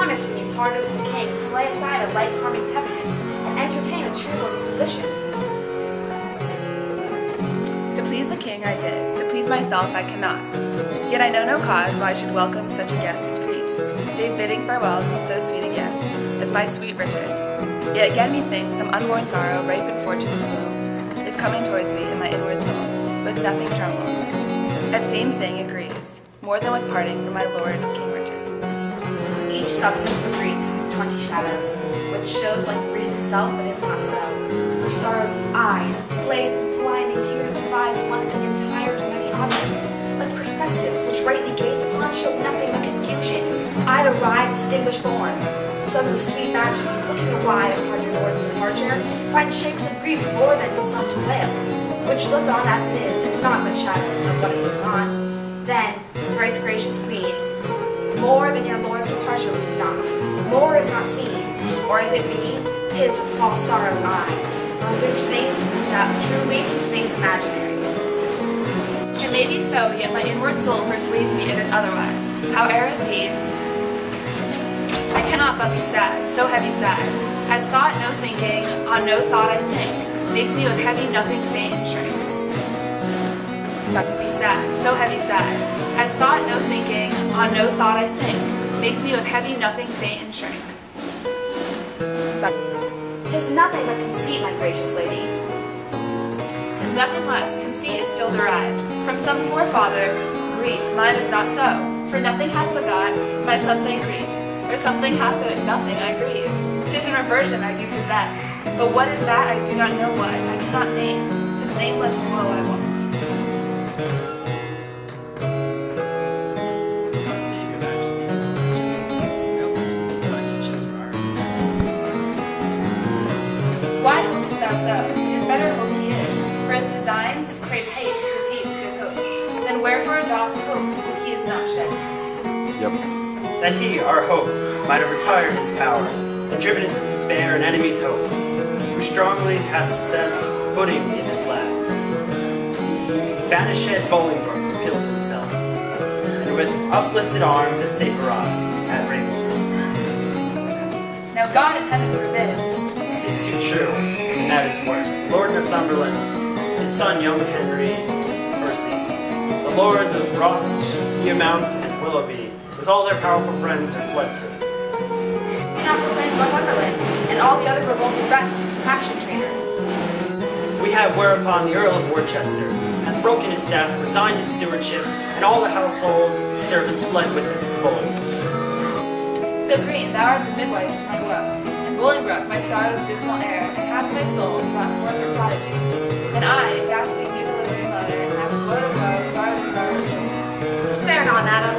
promised when you parted with the king to lay aside a life-harming heaviness and entertain a cheerful disposition. To please the king I did, to please myself I cannot. Yet I know no cause why I should welcome such a guest as grief, save bidding farewell to so sweet a guest as my sweet Richard. Yet again methinks some unborn sorrow, ripe in fortune's bloom, is coming towards me in my inward soul, with nothing trembles. That same thing agrees, more than with parting from my lord King Richard. Each substance of grief hath 20 shadows, which shows like grief itself, but is not so. For sorrow's eyes, blaze with blinding tears, divides one the entire to many objects, like perspectives which rightly gazed upon show nothing but confusion, eye to eye distinguish form. So the sweet majesty, looking awhile upon your lord's departure, finds shapes of grief more than himself to wail, which looked on as it is not but shadows of what it was not. Then, thrice gracious queen, more than your lord's departure weep not, more is not seen, or if it be, 'tis with false sorrow's eye, on which things that true weeps, things imaginary. It may be so, yet my inward soul persuades me it is otherwise. Howe'er it be, I cannot but be sad, so heavy sad, as thought no thinking, on no thought I think, makes me with heavy nothing faint and shrink. Be sad, so heavy sad, as thought no thinking, on no thought I think, makes me with heavy nothing faint and shrink. 'Tis nothing but conceit, my gracious lady. 'Tis nothing less, conceit is still derived from some forefather, grief, mine is not so, for nothing hath begot my something grief, or something hath but nothing I grieve. 'Tis an aversion I do possess, but what is that I do not know what, I cannot name, 'tis nameless woe I want. Why hopest thou so? 'Tis better hope he is, for his designs crave haste, his hates good hope. Then wherefore dost hope if he is not shed? Yep. That he, our hope, might have retired his power, and driven into despair an enemy's hope, who strongly hath set footing in this land. Banished Bolingbroke repeals himself, and with uplifted arms is safe arrived at Ravenswood. Now God in heaven forbid. This is too true, and that is worse. Lord Northumberland, his son young Henry Percy, the lords of Ross, Eamount, and Willoughby, with all their powerful friends are fled to. And not proclaimed Northumberland, and all the other revolted rest, faction traitors. We have whereupon the Earl of Worcester hath broken his staff, resigned his stewardship, and all the household servants fled with him to Bolingbroke. So green, thou art the midwife to my woe, and Bolingbroke my sorrow's dismal air, and hath my soul brought forth her prodigy. And I, gasping new delivering mother, hath woe to woe, sorrow to sorrow. Despair not, madam.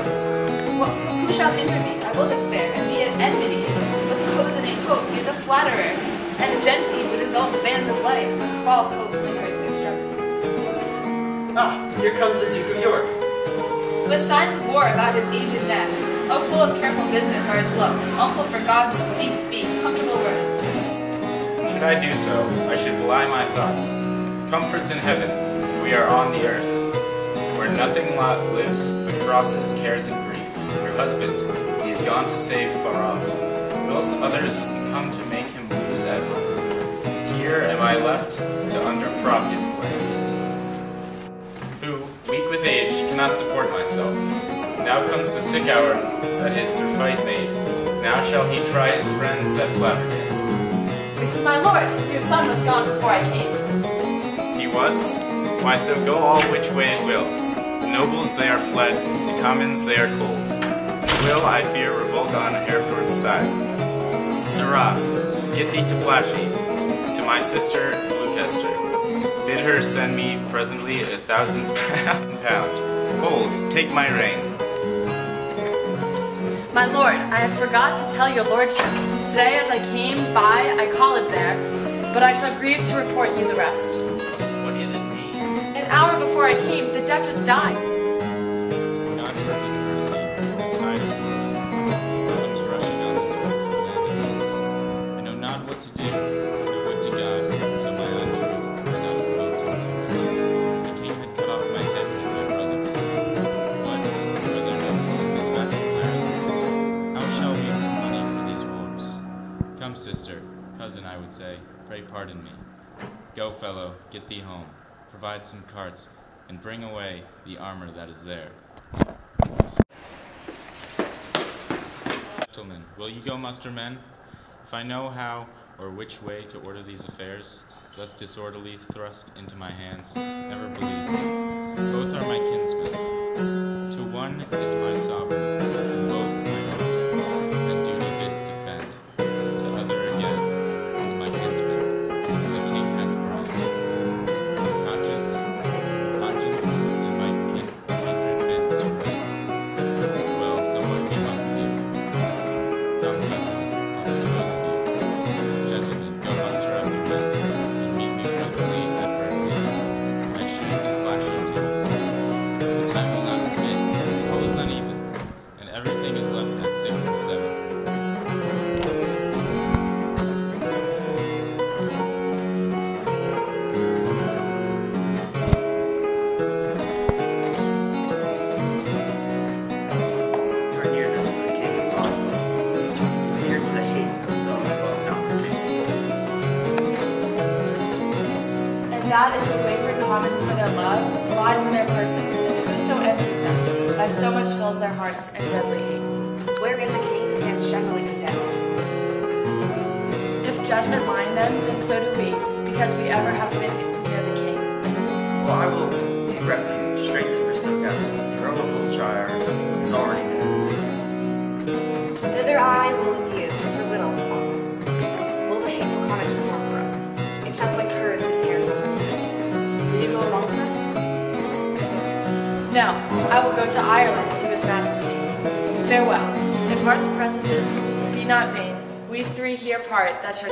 Who shall hinder me? I will despair, and be at enmity with cozening hope. He is a flatterer, and genty would dissolve the bands of life, with false hope lingers their struggle. Ah, here comes the Duke of York. With signs of war about his aged neck, oh, full of careful business are his looks. Uncle, for God's sake, speak comfortable words. Should I do so, I should belie my thoughts. Comforts in heaven, we are on the earth, where nothing lives but crosses, cares, and grief. Your husband, he is gone to save far off, whilst others come to make him lose at home. Here am I left to underprop his land, who, weak with age, cannot support myself. Now comes the sick hour that his surfeit made. Now shall he try his friends that flattered him. My lord, your son was gone before I came. He was? Why, so go all which way it will. The nobles they are fled, the commons they are cold. Will, I fear, revolt on Hereford's side. Sirrah, get thee to Plashy, to my sister Gloucester. Bid her send me presently 1,000 pound. Hold, take my rein. My lord, I had forgot to tell your lordship. Today as I came by, I called there, but I shall grieve to report you the rest. What is it, me? An hour before I came, the Duchess died. Not for his mercy, kind comes rushing on this earth. I know not what to do, but would to God, so my untruth was not provoked. The king had cut off my head with my brothers. What, brother knows, is not declared. How shall we money sister, cousin I would say, pray pardon me. Go, fellow, get thee home, provide some carts, and bring away the armor that is there. Gentlemen, will you go muster men? If I know how or which way to order these affairs, thus disorderly thrust into my hands, never believe me. Both are my kinsmen. To one is my sovereign, and both my own, and duty bids defend. To other again is my kinsman, the king hath wronged. Conscience, and my kindred bids to rest. Well, so what we must do. Come, cousin, I'll dispose of you. Gentlemen, go muster up your men, and meet me presently at Berkeley. My shoes is clashing too. The time will not permit, all is uneven, and everything is left at 6 and 7. Your nearness to the king of Bonfim is near to the hate of those who love not the king. And that is the wavering comments for their love lies in their persons, and whoso envies them by so much fills their hearts in deadly hate. Wherein the king stands generally condemned. If judgment lie in them, then so do we, because we ever have been near the king. Well, I will lead refuge straight to Bristow Castle. The Earl of Wiltshire is already there. Thither I will with you, for little upon us. Will the hateful comments perform for us? It sounds like curs to tears on the faces. Will you go along with us? Now, I will go to Ireland to his majesty. Farewell. If heart's presages be not vain, we three here part that shall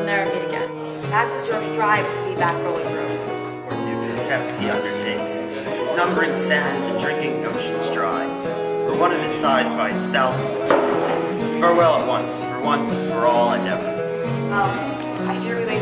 ne'er meet again. That's as your thrives to be back rolling road. Or to contest he undertakes, his numbering sands and drinking oceans dry. For one of his side fights thousands will fall. Farewell at once, for all, and ever. Well, I fear we may